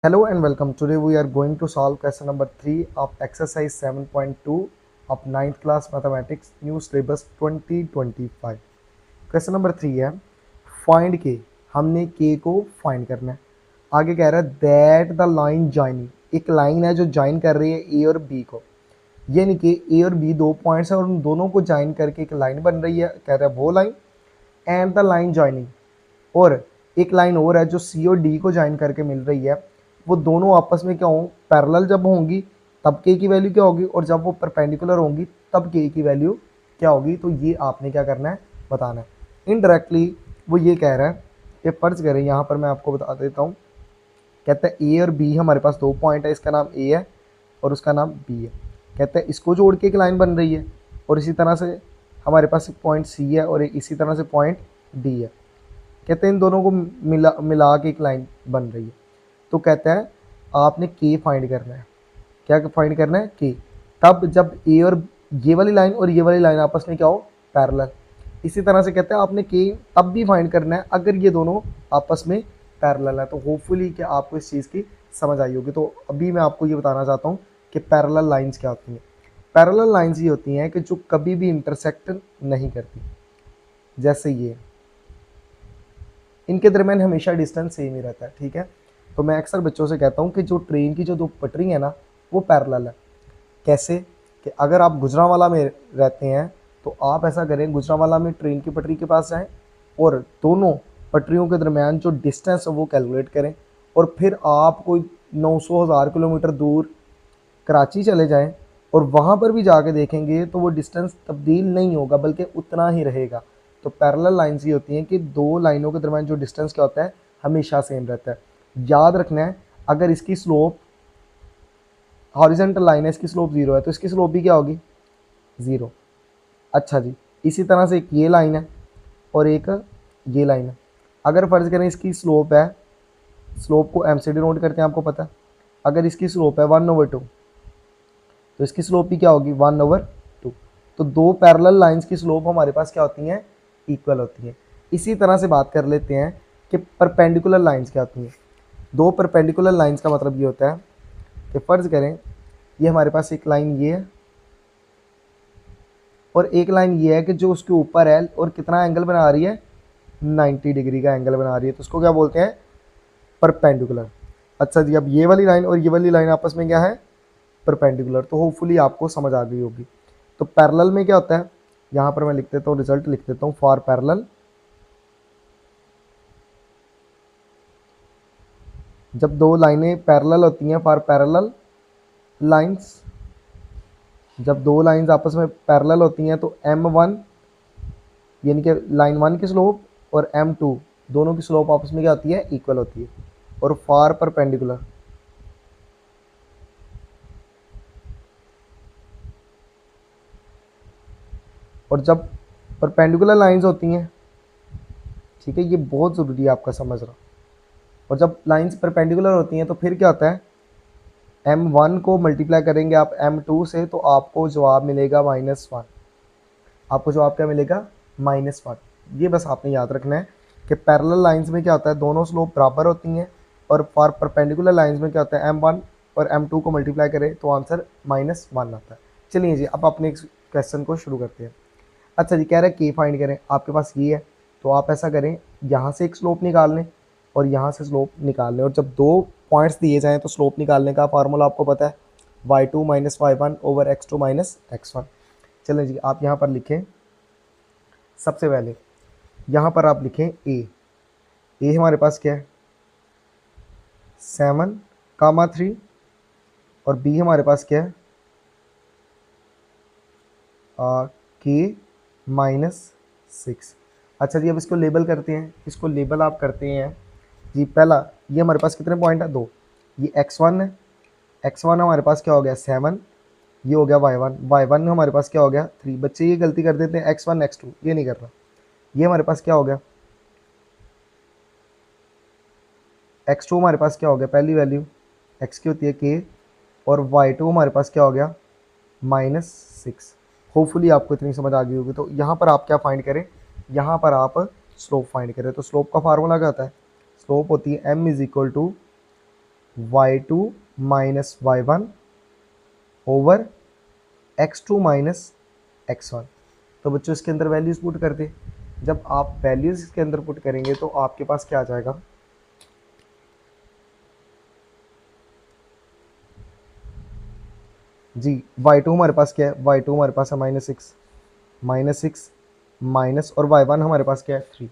Hello and welcome. Today we are going to solve question number 3 of exercise 7.2 of ninth class mathematics new syllabus 2025. Question number 3 है find के। हमने के को find करना है। आगे कह रहा है दैट द लाइन जॉइनिंग, एक लाइन है जो ज्वाइन कर रही है ए और बी को, यानी कि ए और बी दो पॉइंट्स है और उन दोनों को ज्वाइन करके एक लाइन बन रही है, कह रहा है वो line. And the line joining, और एक लाइन और है जो सी और डी को ज्वाइन करके मिल रही है, वो दोनों आपस में क्या हों, पैरेलल जब होंगी तब के की वैल्यू क्या होगी, और जब वो परपेंडिकुलर होंगी तब के की वैल्यू क्या होगी। तो ये आपने क्या करना है, बताना है। इनडायरेक्टली वो ये कह रहा है कि फर्ज करें, यहाँ पर मैं आपको बता देता हूँ। कहता है ए और बी हमारे पास दो पॉइंट है, इसका नाम ए है और उसका नाम बी है। कहता है इसको जोड़ के एक लाइन बन रही है, और इसी तरह से हमारे पास एक पॉइंट सी है और इसी तरह से पॉइंट डी है। कहते हैं इन दोनों को मिला मिला के एक लाइन बन रही है। तो कहता है आपने के फाइंड करना है। क्या फाइंड करना है? के। तब जब ए और ये वाली लाइन और ये वाली लाइन आपस में क्या हो, पैरेलल। इसी तरह से कहते हैं आपने के तब भी फाइंड करना है अगर ये दोनों आपस में पैरेलल है। तो होपफुली कि आपको इस चीज़ की समझ आई होगी। तो अभी मैं आपको ये बताना चाहता हूँ कि पैरेलल लाइंस क्या होती हैं। पैरेलल लाइंस ये होती हैं कि जो कभी भी इंटरसेक्ट नहीं करती। जैसे ये, इनके दरमियान हमेशा डिस्टेंस सेम ही रहता है, ठीक है। तो मैं अक्सर बच्चों से कहता हूँ कि जो ट्रेन की जो दो पटरी है ना, वो पैरेलल है। कैसे? कि अगर आप गुजरांवाला में रहते हैं तो आप ऐसा करें, गुजरांवाला में ट्रेन की पटरी के पास जाएं और दोनों पटरियों के दरमियान जो डिस्टेंस है वो कैलकुलेट करें, और फिर आप कोई 900,000 किलोमीटर दूर कराची चले जाएं और वहाँ पर भी जाके देखेंगे तो वो डिस्टेंस तब्दील नहीं होगा बल्कि उतना ही रहेगा। तो पैरेलल लाइंस ये होती हैं कि दो लाइनों के दरमियान जो डिस्टेंस क्या होता है, हमेशा सेम रहता है। याद रखना है, अगर इसकी स्लोप हॉरिजेंटल लाइन है, इसकी स्लोप 0 है, तो इसकी स्लोप भी क्या होगी, 0। अच्छा जी, इसी तरह से एक ये लाइन है और एक ये लाइन है। अगर फर्ज करें इसकी स्लोप है, स्लोप को एम से डिनोट करते हैं, आपको पता है। अगर इसकी स्लोप है 1/2, तो इसकी स्लोप भी क्या होगी, 1/2। तो दो पैरेलल लाइंस की स्लोप हमारे पास क्या होती हैं, इक्वल होती हैं। इसी तरह से बात कर लेते हैं कि परपेंडिकुलर लाइंस क्या होती हैं। दो परपेंडिकुलर लाइंस का मतलब ये होता है कि फ़र्ज़ करें ये हमारे पास एक लाइन ये है और एक लाइन ये है कि जो उसके ऊपर है और कितना एंगल बना रही है, 90 डिग्री का एंगल बना रही है। तो उसको क्या बोलते हैं, परपेंडिकुलर। अच्छा जी, अब ये वाली लाइन और ये वाली लाइन आपस में क्या है, परपेंडिकुलर। तो होपफुली आपको समझ आ गई होगी। तो पैरेलल में क्या होता है, यहाँ पर मैं लिख देता हूँ, रिजल्ट लिख देता हूँ। फॉर पैरेलल, जब दो लाइनें पैरेलल होती हैं, फॉर पैरेलल लाइंस, जब दो लाइंस आपस में पैरेलल होती हैं तो m1 यानी कि लाइन 1 की स्लोप और m2 दोनों की स्लोप आपस में क्या होती है, इक्वल होती है। और फॉर परपेंडिकुलर, और जब परपेंडिकुलर लाइंस होती हैं, ठीक है, ये बहुत ज़रूरी है आपका समझना। और जब लाइंस परपेंडिकुलर होती हैं तो फिर क्या होता है, m1 को मल्टीप्लाई करेंगे आप m2 से तो आपको जवाब मिलेगा -1। आपको जवाब क्या मिलेगा, -1। ये बस आपने याद रखना है कि पैरेलल लाइंस में क्या होता है, दोनों स्लोप बराबर होती हैं, और फॉर परपेंडिकुलर लाइंस में क्या होता है, m1 और m2 को मल्टीप्लाई करें तो आंसर -1 आता है। चलिए जी, अब अपने क्वेश्चन को शुरू करते हैं। अच्छा जी, कह रहे हैं के फाइंड करें। आपके पास ये है तो आप ऐसा करें, यहाँ से एक स्लोप निकाल लें और यहाँ से स्लोप निकाल लें, और जब दो पॉइंट्स दिए जाएँ तो स्लोप निकालने का फार्मूला आपको पता है, y2 - y1 / x2 - x1। चलें जी, आप यहाँ पर लिखें। सबसे पहले यहाँ पर आप लिखें ए हमारे पास क्या है, 7, 3, और बी हमारे पास क्या है, k -6। अच्छा जी, अब इसको लेबल करते हैं। इसको लेबल आप करते हैं जी। पहला, ये हमारे पास कितने पॉइंट है, 2। ये x1 है, x1 हमारे पास क्या हो गया, 7। ये हो गया y1 हमारे पास क्या हो गया, 3। बच्चे ये गलती कर देते हैं, x1 x2, ये नहीं करना। ये हमारे पास क्या हो गया, x2 हमारे पास क्या हो गया, पहली वैल्यू x की होती है k, और y2 हमारे पास क्या हो गया, -6। होपफुली आपको इतनी समझ आ गई होगी। तो यहाँ पर आप क्या फाइंड करें, यहाँ पर आप स्लोप फाइंड करें। तो स्लोप का फार्मूला क्या होता है, स्लोप होती है m = y2 minus y1 over x2 minus x1। तो बच्चों इसके अंदर वैल्यूज पुट कर दे। जब आप वैल्यूज इसके अंदर पुट करेंगे तो आपके पास क्या आ जाएगा, जी y2 हमारे पास क्या है, y2 हमारे पास है -6 माइनस और y1 हमारे पास क्या है 3।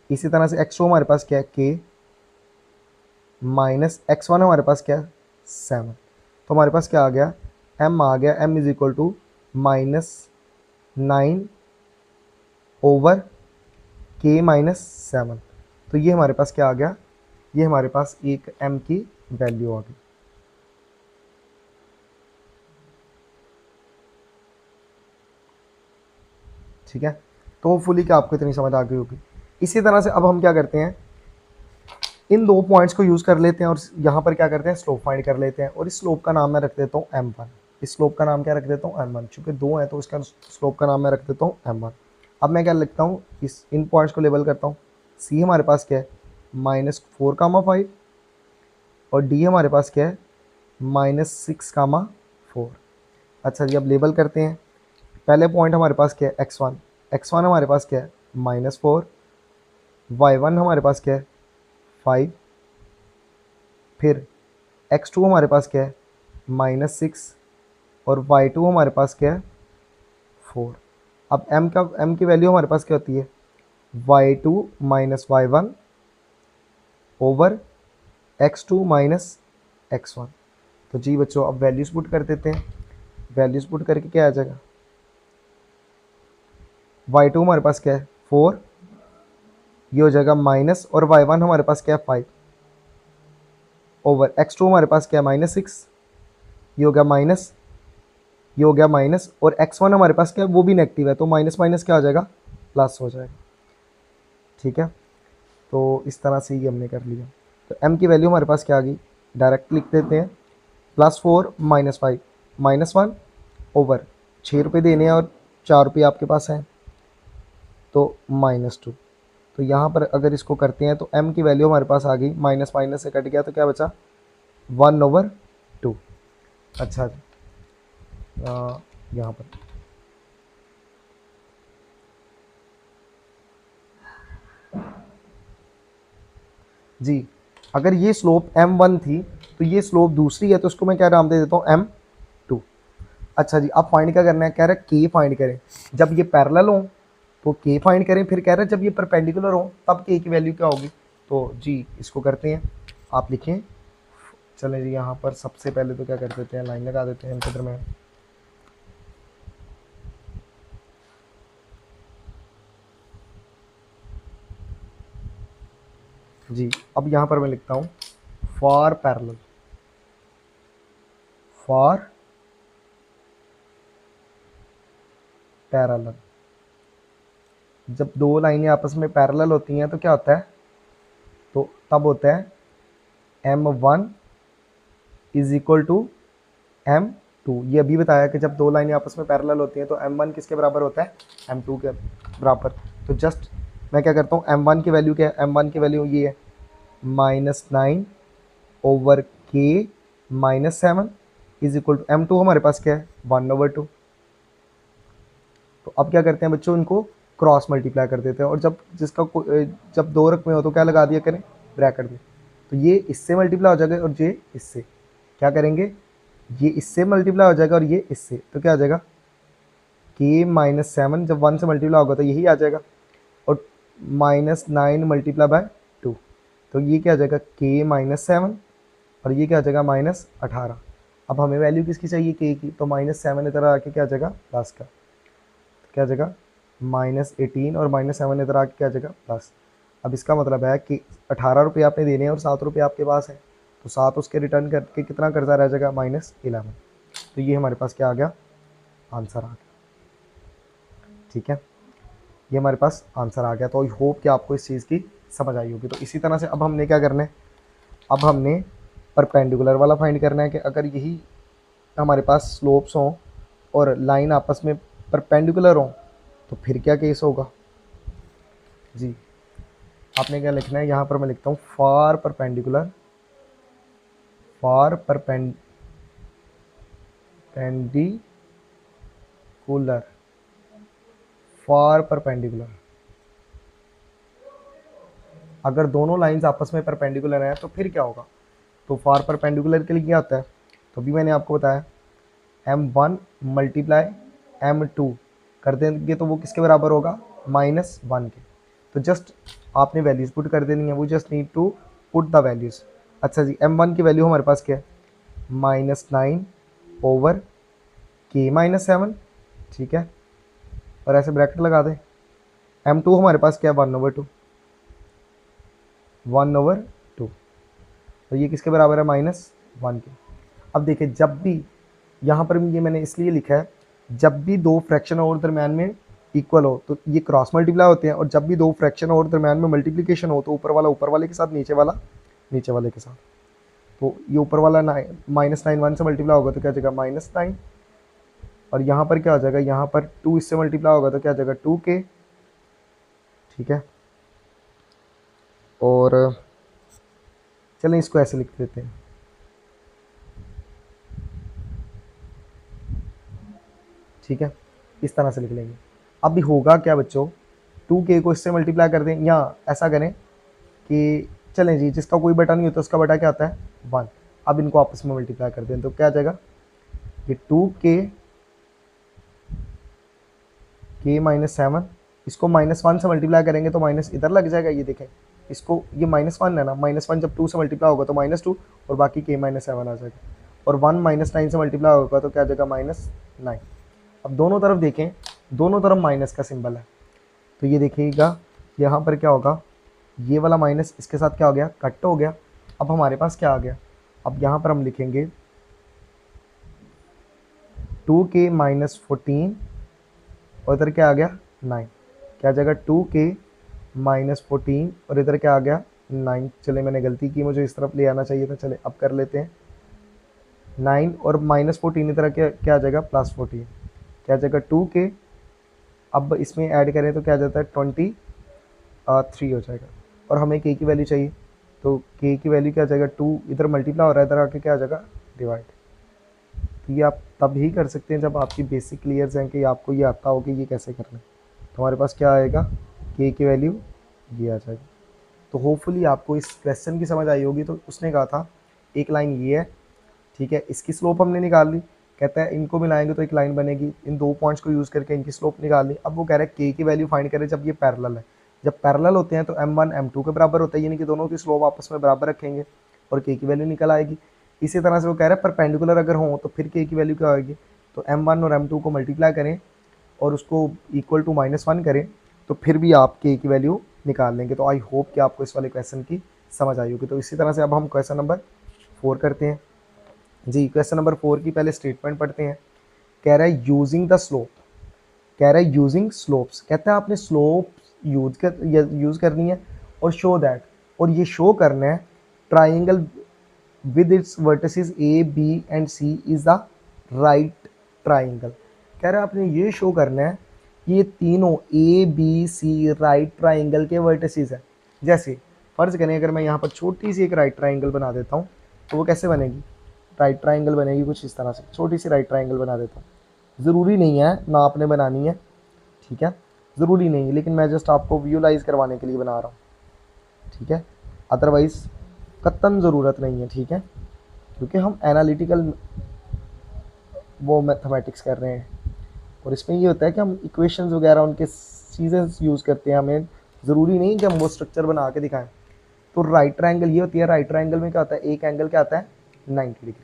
इसी तरह से x2 हमारे पास क्या है k माइनस x1 हमारे पास क्या है 7। तो हमारे पास क्या आ गया, m आ गया, m is equal to -9 over k minus 7। तो ये हमारे पास क्या आ गया, ये हमारे पास एक m की वैल्यू आ गई। ठीक है, तो होपफुली कि आपको इतनी समझ आ गई होगी। इसी तरह से अब हम क्या करते हैं, इन दो पॉइंट्स को यूज़ कर लेते हैं और यहाँ पर क्या करते हैं, स्लोप फाइंड कर लेते हैं। और इस स्लोप का नाम मैं रख देता हूँ m1। इस स्लोप का नाम क्या रख देता हूँ m1, चूँकि दो है तो इसका स्लोप का नाम मैं रख देता हूँ m1। अब मैं क्या लिखता हूँ, इन पॉइंट्स को लेबल करता हूँ। c हमारे पास क्या है -4,5 और d हमारे पास क्या है -6,4। अच्छा जी, अब लेबल करते हैं। पहले पॉइंट हमारे पास क्या है x1 हमारे पास क्या है -4, y1 हमारे पास क्या है 5, फिर x2 हमारे पास क्या है -6 और y2 हमारे पास क्या है 4। अब m की वैल्यू हमारे पास क्या होती है y2 minus y1 over x2 minus x1। तो जी बच्चों अब वैल्यूज पुट कर देते हैं। वैल्यूज पुट करके क्या आ जाएगा, y2 हमारे पास क्या है 4, ये हो जाएगा माइनस और y1 हमारे पास क्या है 5 ओवर x2 हमारे पास क्या है -6, ये हो गया माइनस, ये हो गया माइनस और x1 हमारे पास क्या है वो भी नेगेटिव है, तो माइनस माइनस क्या हो जाएगा प्लस हो जाएगा। ठीक है, तो इस तरह से ही हमने कर लिया। तो m की वैल्यू हमारे पास क्या आ गई, डायरेक्ट लिख देते हैं +4 -5 -1 ओवर 6 रुपये देने हैं और 4 रुपये आपके पास हैं तो -2। तो यहाँ पर अगर इसको करते हैं तो m की वैल्यू हमारे पास आ गई, माइनस माइनस से कट गया तो क्या बचा 1/2। अच्छा जी, यहाँ पर जी अगर ये स्लोप m1 थी तो ये स्लोप दूसरी है, तो उसको मैं क्या नाम दे देता हूँ m2। अच्छा जी, अब फाइंड क्या करना है, कह रहा है k फाइंड करें जब ये पैरेलल हो तो k फाइंड करें, फिर कह रहा है जब ये परपेंडिकुलर हो तब k की वैल्यू क्या होगी। तो जी इसको करते हैं, आप लिखें। चलें जी, यहाँ पर सबसे पहले तो क्या कर देते हैं, लाइन लगा देते हैं इनके दरम्यान। जी अब यहाँ पर मैं लिखता हूँ फॉर पैरेलल, फॉर पैरेलल। जब दो लाइनें आपस में पैरेलल होती हैं तो क्या होता है, तो तब होता है m1 is equal to m2। ये अभी बताया कि जब दो लाइनें आपस में पैरेलल होती हैं तो m1 किसके बराबर होता है m2 के बराबर। तो जस्ट मैं क्या करता हूँ, m1 की वैल्यू क्या है, m1 की वैल्यू ये है -9 over k -7 is equal to m2 हमारे पास क्या है 1/2। तो अब क्या करते हैं बच्चों, इनको क्रॉस मल्टीप्लाई कर देते हैं और जब दो रकमें हो तो क्या लगा दिया करें, ब्रैकेट में। तो ये इससे मल्टीप्लाई हो जाएगा और ये इससे, क्या करेंगे ये इससे मल्टीप्लाई हो जाएगा और ये इससे, तो क्या आ जाएगा k -7 जब 1 से मल्टीप्लाई होगा तो यही आ जाएगा और -9 मल्टीप्लाई बाय 2, तो ये क्या आ जाएगा k -7 और ये क्या आ जाएगा -18। अब हमें वैल्यू किसकी चाहिए k की, तो -7 इधर आके क्या आ जाएगा प्लस का, तो क्या आ जाएगा -18 और -7 इधर आके क्या आ जाएगा प्लस। अब इसका मतलब है कि 18 रुपये आपने देने हैं और 7 रुपये आपके पास है, तो 7 उसके रिटर्न करके कितना कर्जा रह जाएगा -11। तो ये हमारे पास क्या आ गया, आंसर आ गया। ठीक है, ये हमारे पास आंसर आ गया। तो आई होप कि आपको इस चीज़ की समझ आई होगी। तो इसी तरह से अब हमने क्या करना है, अब हमने परपेंडिकुलर वाला फाइंड करना है कि अगर यही हमारे पास स्लोप्स हों और लाइन आपस में परपेंडिकुलर हों तो फिर क्या केस होगा। जी आपने क्या लिखना है, यहाँ पर मैं लिखता हूँ for perpendicular, for perpendicular, for perpendicular, अगर दोनों लाइंस आपस में परपेंडिकुलर हैं तो फिर क्या होगा? तो फॉर परपेंडिकुलर के लिए क्या होता है? तो भी मैंने आपको बताया m1 मल्टीप्लाई m2 कर देंगे तो वो किसके बराबर होगा? -1 के। तो जस्ट आपने वैल्यूज पुट कर देनी है, वो just need to put the values. अच्छा जी, m1 की वैल्यू हमारे पास क्या है? -9 ओवर k-7, ठीक है, और ऐसे ब्रैकेट लगा दें। m2 हमारे पास क्या है? 1/2, 1/2, तो ये किसके बराबर है? -1 के। अब देखिए, जब भी यहाँ पर ये मैंने इसलिए लिखा है, जब भी दो फ्रैक्शन और दरम्यान में इक्वल हो तो ये क्रॉस मल्टीप्लाई होते हैं, और जब भी दो फ्रैक्शन और दरम्यान में मल्टीप्लिकेशन हो तो ऊपर वाला ऊपर वाले के साथ, नीचे वाला नीचे वाले के साथ। तो ये ऊपर वाला -9 1 से मल्टीप्लाई होगा तो क्या जाएगा? -9, और यहाँ पर क्या हो जाएगा? यहाँ पर 2 इससे मल्टीप्लाई होगा तो क्या जाएगा? 2k, ठीक है। और चलें इसको ऐसे लिख देते हैं, ठीक है, इस तरह से लिख लेंगे। अब भी होगा क्या बच्चों? 2k को इससे मल्टीप्लाई कर दें, या ऐसा करें कि चलें जी, जिसका कोई बटा नहीं होता उसका बटा क्या आता है? 1। अब इनको आपस में मल्टीप्लाई कर दें तो क्या आ जाएगा? ये 2k k-7, इसको -1 से मल्टीप्लाई करेंगे तो माइनस इधर लग जाएगा। ये देखें, इसको ये -1 है ना, -1 जब 2 से मल्टीप्लाई होगा तो -2, और बाकी k-7 आ जाएगा, और 1 -9 से मल्टीप्लाई होगा तो क्या आ जाएगा? -9। अब दोनों तरफ देखें, दोनों तरफ माइनस का सिंबल है, तो ये देखिएगा यहाँ पर क्या होगा? ये वाला माइनस इसके साथ क्या हो गया? कट हो गया। अब हमारे पास क्या आ गया? अब यहाँ पर हम लिखेंगे 2k-14, और इधर क्या आ गया? 9। क्या आ जाएगा? 2k-14, और इधर क्या आ गया? 9। चले, मैंने गलती की, मुझे इस तरफ ले आना चाहिए था। चले अब कर लेते हैं। 9 और -14 इधर क्या क्या आ जाएगा? +14। क्या आ जाएगा? 2k, अब इसमें ऐड करें तो क्या आ जाता है? 23 हो जाएगा, और हमें k की वैल्यू चाहिए, तो k की वैल्यू क्या आ जाएगा? 2 इधर मल्टीप्लाई हो रहा है, इधर आके क्या आ जाएगा? डिवाइड। तो ये आप तब ही कर सकते हैं जब आपकी बेसिक क्लियर है, कि आपको ये आता हो कि ये कैसे करना है। तो हमारे पास क्या आएगा? k की वैल्यू ये आ जाएगी। तो होपफुली आपको इस क्वेश्चन की समझ आई होगी। तो उसने कहा था एक लाइन ये है, ठीक है, इसकी स्लोप हमने निकाल ली, कहता है इनको मिलाएंगे तो एक लाइन बनेगी, इन दो पॉइंट्स को यूज़ करके इनकी स्लोप निकाल ली। अब वो कह रहा है k की वैल्यू फाइंड करें जब ये पैरेलल है। जब पैरेलल होते हैं तो m1 m2 के बराबर होता है, यानी कि दोनों की स्लोप आपस में बराबर रखेंगे और k की वैल्यू निकल आएगी। इसी तरह से वो कह रहा है परपेंडिकुलर अगर हो तो फिर k की वैल्यू क्या होगी? तो m1 और m2 को मल्टीप्लाई करें और उसको इक्वल टू -1 करें, तो फिर भी आप k की वैल्यू निकाल लेंगे। तो आई होप कि आपको इस वाले क्वेश्चन की समझ आई होगी। तो इसी तरह से अब हम क्वेश्चन नंबर 4 करते हैं जी। क्वेश्चन नंबर 4 की पहले स्टेटमेंट पढ़ते हैं। कह रहा है यूजिंग द स्लोप, कह रहा है यूजिंग स्लोप्स, कहता है आपने स्लोप यूज़ करनी है और शो दैट, और ये शो करना है triangle with its vertices A B and C is the right triangle. कह रहा है आपने ये शो करना है ये तीनों A B C right triangle के वर्टिसेस है। जैसे फ़र्ज़ करें अगर मैं यहाँ पर छोटी सी एक राइट ट्राइंगल बना देता हूँ तो वो कैसे बनेगी? राइट ट्राइंगल बनेगी कुछ इस तरह से, छोटी सी राइट ट्राइंगल बना देता हूँ। ज़रूरी नहीं है ना आपने बनानी है, ठीक है, ज़रूरी नहीं है, लेकिन मैं जस्ट आपको विजुलाइज करवाने के लिए बना रहा हूँ, ठीक है, अदरवाइज़ कतन ज़रूरत नहीं है, ठीक है, क्योंकि हम एनालिटिकल वो मैथमेटिक्स कर रहे हैं और इसमें ये होता है कि हम इक्वेशंस वगैरह उनके चीज़ें यूज़ करते हैं, हमें ज़रूरी नहीं कि हम वो स्ट्रक्चर बना के दिखाएं। तो राइट ट्राइंगल ये होती है, राइट ट्राइंगल में क्या होता है? एक एंगल क्या आता है? 90 डिग्री,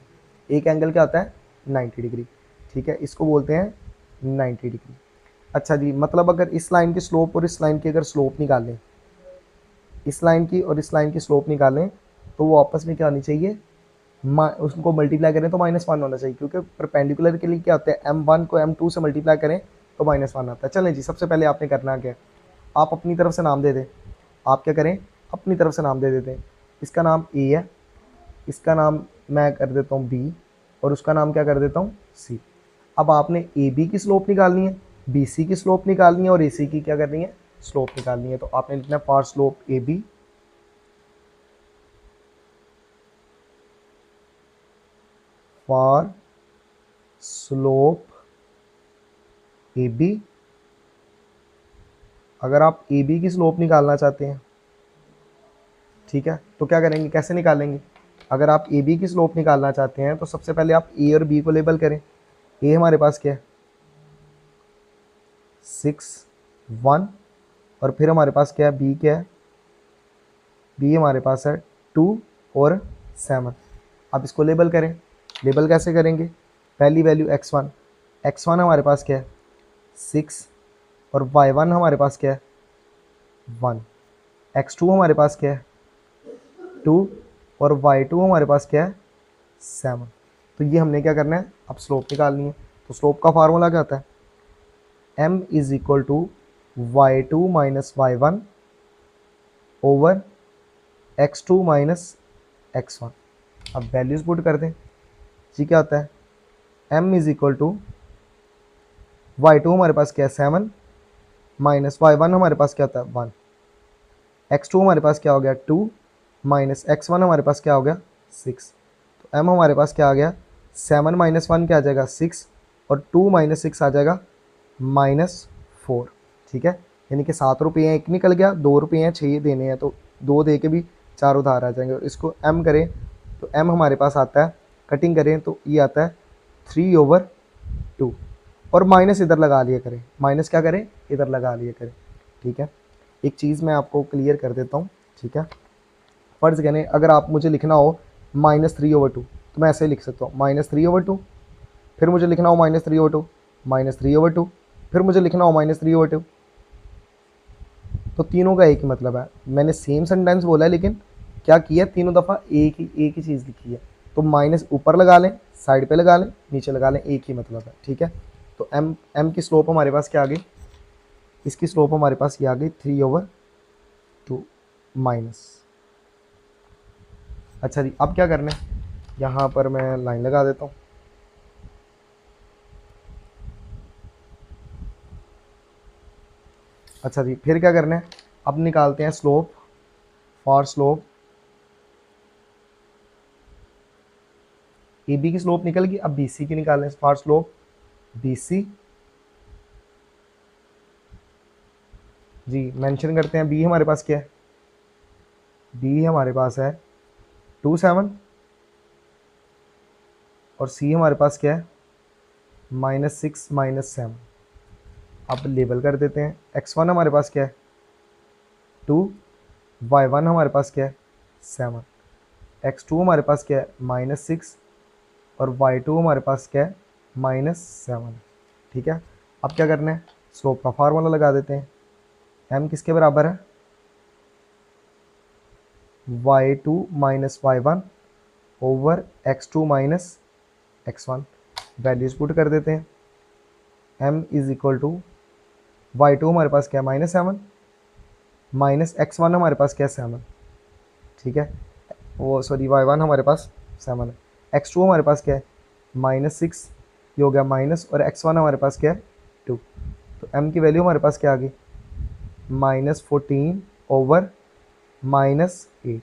एक एंगल क्या आता है? 90 डिग्री, ठीक है, इसको बोलते हैं 90 डिग्री। अच्छा जी, मतलब अगर इस लाइन की स्लोप और इस लाइन की अगर स्लोप निकालें, इस लाइन की और इस लाइन की स्लोप निकालें तो वो आपस में क्या होनी चाहिए? उसको मल्टीप्लाई करें तो -1 होना चाहिए, क्योंकि परपेंडिकुलर के लिए क्या होता है? m1 को m2 से मल्टीप्लाई करें तो -1 आता है। चलें जी, सबसे पहले आपने करना क्या है? आप अपनी तरफ से नाम दे दें। आप क्या करें? अपनी तरफ से नाम दे देते हैं। इसका नाम a है, इसका नाम मैं कर देता हूँ b, और उसका नाम क्या कर देता हूँ? c। अब आपने ए बी की स्लोप निकालनी है, बी सी की स्लोप निकालनी है और ए सी की क्या करनी है? स्लोप निकालनी है। तो आपने लिखना है for slope A B for slope A B. अगर आप ए बी की स्लोप निकालना चाहते हैं, ठीक है, तो क्या करेंगे, कैसे निकालेंगे? अगर आप ए बी की स्लोप निकालना चाहते हैं तो सबसे पहले आप ए और बी को लेबल करें। ए हमारे पास क्या है, 6 1, और फिर हमारे पास क्या है, बी क्या है, बी हमारे पास है 2 और 7। आप इसको लेबल करें। लेबल कैसे करेंगे? पहली वैल्यू x1, x1 हमारे पास क्या है 6, और y1 हमारे पास क्या है 1, x2 हमारे पास क्या है 2, और y2 हमारे पास क्या है 7। तो ये हमने क्या करना है, अब स्लोप निकालनी है। तो स्लोप का फार्मूला क्या होता है, m is equal to y2 minus y1 over x2 minus x1। अब वैल्यूज पुट कर दें। जी क्या होता है, m is equal to y2 हमारे पास क्या है 7, माइनस y1 हमारे पास क्या होता है 1, x2 हमारे पास क्या हो गया 2, माइनस x1 हमारे पास क्या हो गया 6। तो m हमारे पास क्या आ गया, 7 माइनस 1 क्या आ जाएगा 6, और 2 माइनस 6 आ जाएगा -4। ठीक है, यानी कि 7 रुपये हैं, एक निकल गया, 2 रुपये हैं, 6 देने हैं, तो 2 दे के भी 4 उधार आ जाएंगे। और इसको m करें तो m हमारे पास आता है, कटिंग करें तो ये आता है 3/2, और माइनस इधर लगा लिया करें। माइनस क्या करें, इधर लगा लिया करें। ठीक है, एक चीज़ मैं आपको क्लियर कर देता हूँ। ठीक है, फर्ज करें अगर आप मुझे लिखना हो -3/2, तो मैं ऐसे लिख सकता हूँ -3/2, फिर मुझे लिखना हो -3/2, -3/2, फिर मुझे लिखना हो -3/2। तो तीनों का एक ही मतलब है। मैंने सेम सेंटेंस बोला है, लेकिन क्या किया, तीनों दफ़ा एक ही चीज़ लिखी है। तो माइनस ऊपर लगा लें, साइड पे लगा लें, नीचे लगा लें, एक ही मतलब है। ठीक है, तो m की स्लोप हमारे पास क्या आ गई, इसकी स्लोप हमारे पास ये आ गई 3/2 माइनस। अच्छा जी, अब क्या करना है, यहाँ पर मैं लाइन लगा देता हूँ। अच्छा जी, फिर क्या करना है, अब निकालते हैं slope. For slope A B की स्लोप निकल गई, अब बी सी की निकालें। फॉर स्लोप बी सी, जी मेंशन करते हैं। बी हमारे पास क्या है, बी हमारे पास है 2 7, और सी हमारे पास क्या है -6 -7। अब लेबल कर देते हैं। x1 हमारे पास क्या है 2, y1 हमारे पास क्या है 7, x2 हमारे पास क्या है -6, और y2 हमारे पास क्या है -7। ठीक है, अब क्या करना है, स्लोप का फार्मूला लगा देते हैं। m किसके बराबर है, y2 minus y1 over x2 minus x1। Values put कर देते हैं। m is equal to y2 हमारे पास क्या है -7, माइनस x1 हमारे पास क्या है 7। ठीक है, वो सॉरी y1 हमारे पास 7 है, x2 हमारे पास क्या है -6, ये हो गया माइनस, और x1 हमारे पास क्या है 2। तो m की वैल्यू हमारे पास क्या आ गई -14 ओवर -8।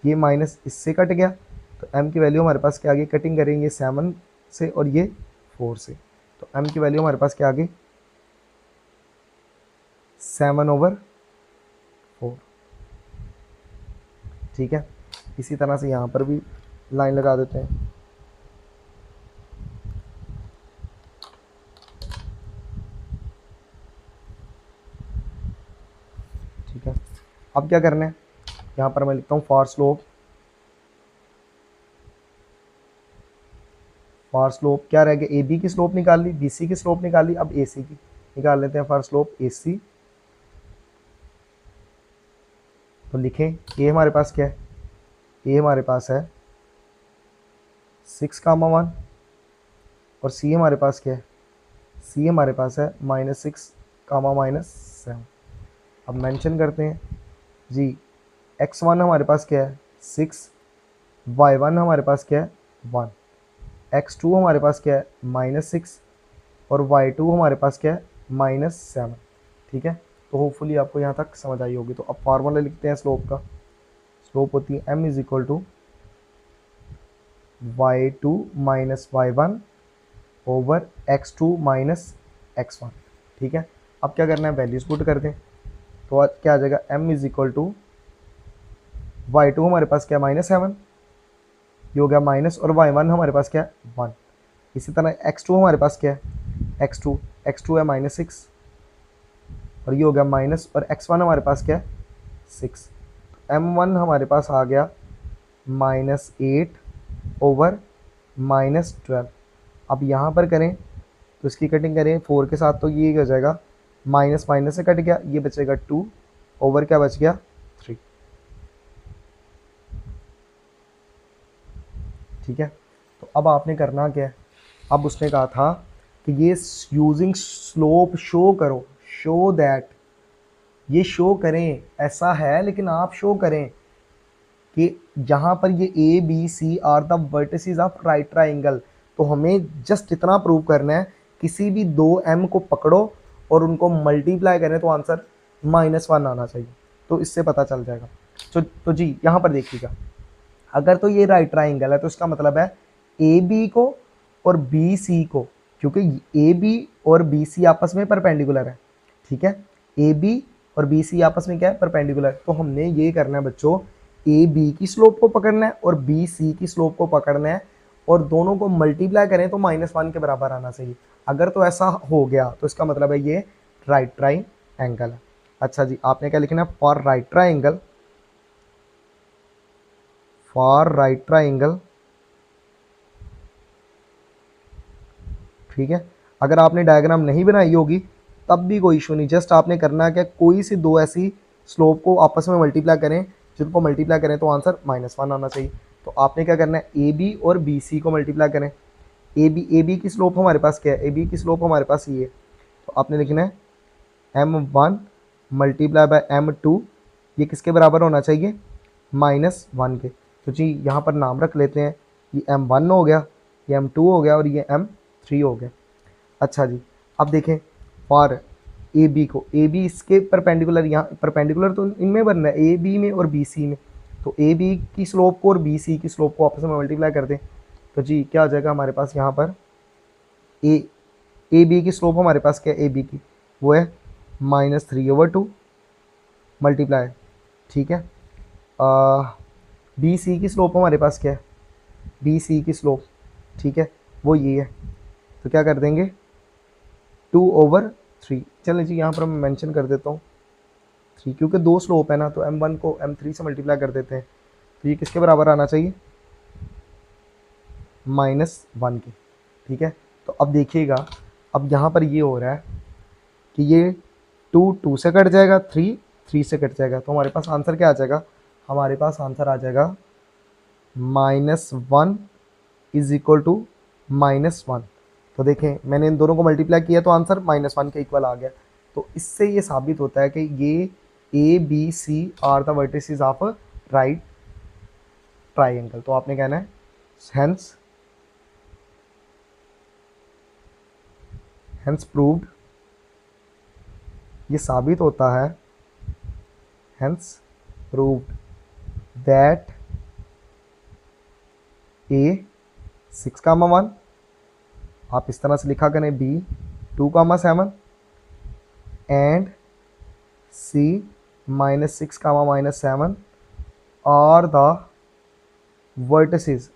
ये माइनस इससे कट गया, तो m की वैल्यू हमारे पास क्या आ गई, कटिंग करेंगे 7 से और ये 4 से, तो m की वैल्यू हमारे पास क्या आ गई 7/4। ठीक है, इसी तरह से यहाँ पर भी लाइन लगा देते हैं। ठीक है, अब क्या करना है, यहाँ पर मैं लिखता हूँ फॉर स्लोप। फॉर स्लोप क्या रह गया, ए बी की स्लोप निकाल ली, बी सी की स्लोप निकाल ली, अब ए सी की निकाल लेते हैं। फॉर स्लोप ए सी, तो लिखें ए हमारे पास क्या है, ए हमारे पास है 6,1, और सी हमारे पास क्या है, सी हमारे पास है -6, -7। अब मेंशन करते हैं जी, x1 हमारे पास क्या है 6, y1 हमारे पास क्या है 1, x2 हमारे पास क्या है -6, और y2 हमारे पास क्या है -7। ठीक है, तो होपफुली आपको यहाँ तक समझ आई होगी। तो अब फार्मूला लिखते हैं स्लोप का। स्लोप होती है m is equal to y2 minus y1 over x2 minus x1। ठीक है, अब क्या करना है, वैल्यूज पुट कर दें। तो क्या आ जाएगा, m is equal to y2 हमारे पास क्या -7, ये हो गया माइनस, और y1 हमारे पास क्या है 1। इसी तरह x2 हमारे पास क्या है, x2 है -6, और ये हो गया माइनस, और x1 हमारे पास क्या है 6। m1 हमारे पास आ गया -8 ओवर -12। अब यहाँ पर करें तो इसकी कटिंग करें 4 के साथ, तो ये हो जाएगा माइनस माइनस से कट गया, ये बचेगा 2 ओवर क्या बच गया 3। ठीक है, तो अब आपने करना क्या है, अब उसने कहा था कि ये यूजिंग स्लोप शो करो, शो दैट, ये शो करें, ऐसा है लेकिन आप शो करें कि यहाँ पर ये A B C are the vertices of right triangle. तो हमें जस्ट इतना प्रूव करना है, किसी भी दो एम को पकड़ो और उनको मल्टीप्लाई करें तो आंसर -1 आना चाहिए, तो इससे पता चल जाएगा। तो जी यहाँ पर देखिएगा, अगर तो ये राइट ट्राइंगल है तो इसका मतलब है ए बी को और बी सी को, क्योंकि ए बी और बी सी आपस में परपेंडिकुलर है। ठीक है, ए बी और बी सी आपस में क्या है, परपेंडिकुलर। तो हमने ये करना है बच्चों, ए बी की स्लोप को पकड़ना है और बी सी की स्लोप को पकड़ना है, और दोनों को मल्टीप्लाई करें तो -1 के बराबर आना चाहिए। अगर तो ऐसा हो गया तो इसका मतलब है ये राइट ट्राइंगल है। अच्छा जी, आपने क्या लिखना है, for right triangle, for right triangle. ठीक है, अगर आपने डायग्राम नहीं बनाई होगी तब भी कोई इशू नहीं, जस्ट आपने करना है क्या, कोई सी दो ऐसी स्लोप को आपस में मल्टीप्लाई करें, जिनको मल्टीप्लाई करें तो आंसर -1 आना चाहिए। तो आपने क्या करना है, ए बी और बी सी को मल्टीप्लाई करें। ए बी की स्लोप हमारे पास क्या है, ए बी की स्लोप हमारे पास ये है, तो आपने लिखना है m1 मल्टीप्लाई बाय m2, ये किसके बराबर होना चाहिए, -1 के। तो जी यहाँ पर नाम रख लेते हैं, ये m1 हो गया, ये m2 हो गया, और ये m3 हो गया। अच्छा जी, अब देखें फॉर ए बी को, ए बी इसके परपेंडिकुलर, यहाँ परपेंडिकुलर तो इनमें बन रहा है ए बी में और बी सी में, तो ए बी की स्लोप को और बी सी की स्लोप को आपस में मल्टीप्लाई कर दें। तो जी क्या आ जाएगा हमारे पास यहाँ पर, ए बी की स्लोप हमारे पास क्या है, ए बी की वो है -3/2 मल्टीप्लाई। ठीक है, बी सी की स्लोप हमारे पास क्या है, बी सी की स्लोप, ठीक है, वो ये है, तो क्या कर देंगे 2/3। चलिए जी यहाँ पर मैं मेंशन कर देता हूँ 3, क्योंकि दो स्लोप है ना, तो m1 को m3 से मल्टीप्लाई कर देते हैं, तो ये किसके बराबर आना चाहिए, -1 के। ठीक है, तो अब देखिएगा, अब यहाँ पर ये हो रहा है कि ये 2 से कट जाएगा, 3 से कट जाएगा, तो हमारे पास आंसर क्या आ जाएगा, हमारे पास आंसर आ जाएगा -1 इज इक्वल टू -1। तो देखें मैंने इन दोनों को मल्टीप्लाई किया तो आंसर -1 के इक्वल आ गया। तो इससे ये साबित होता है कि ये A B C are the vertices of right triangle. तो आपने कहना है हेंस प्रूव्ड, ये साबित होता है, हेंस प्रूव्ड दैट ए 6,1, आप इस तरह से लिखा करें B 2,7 and C -6, are the vertices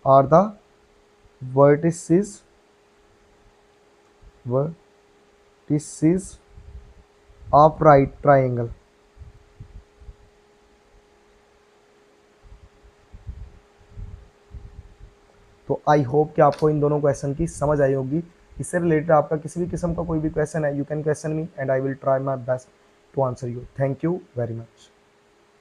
of right triangle। तो आई होप कि आपको इन दोनों क्वेश्चन की समझ आई होगी। इससे रिलेटेड आपका किसी भी किस्म का कोई भी क्वेश्चन है, you can question me and I will try my best to answer you. Thank you very much.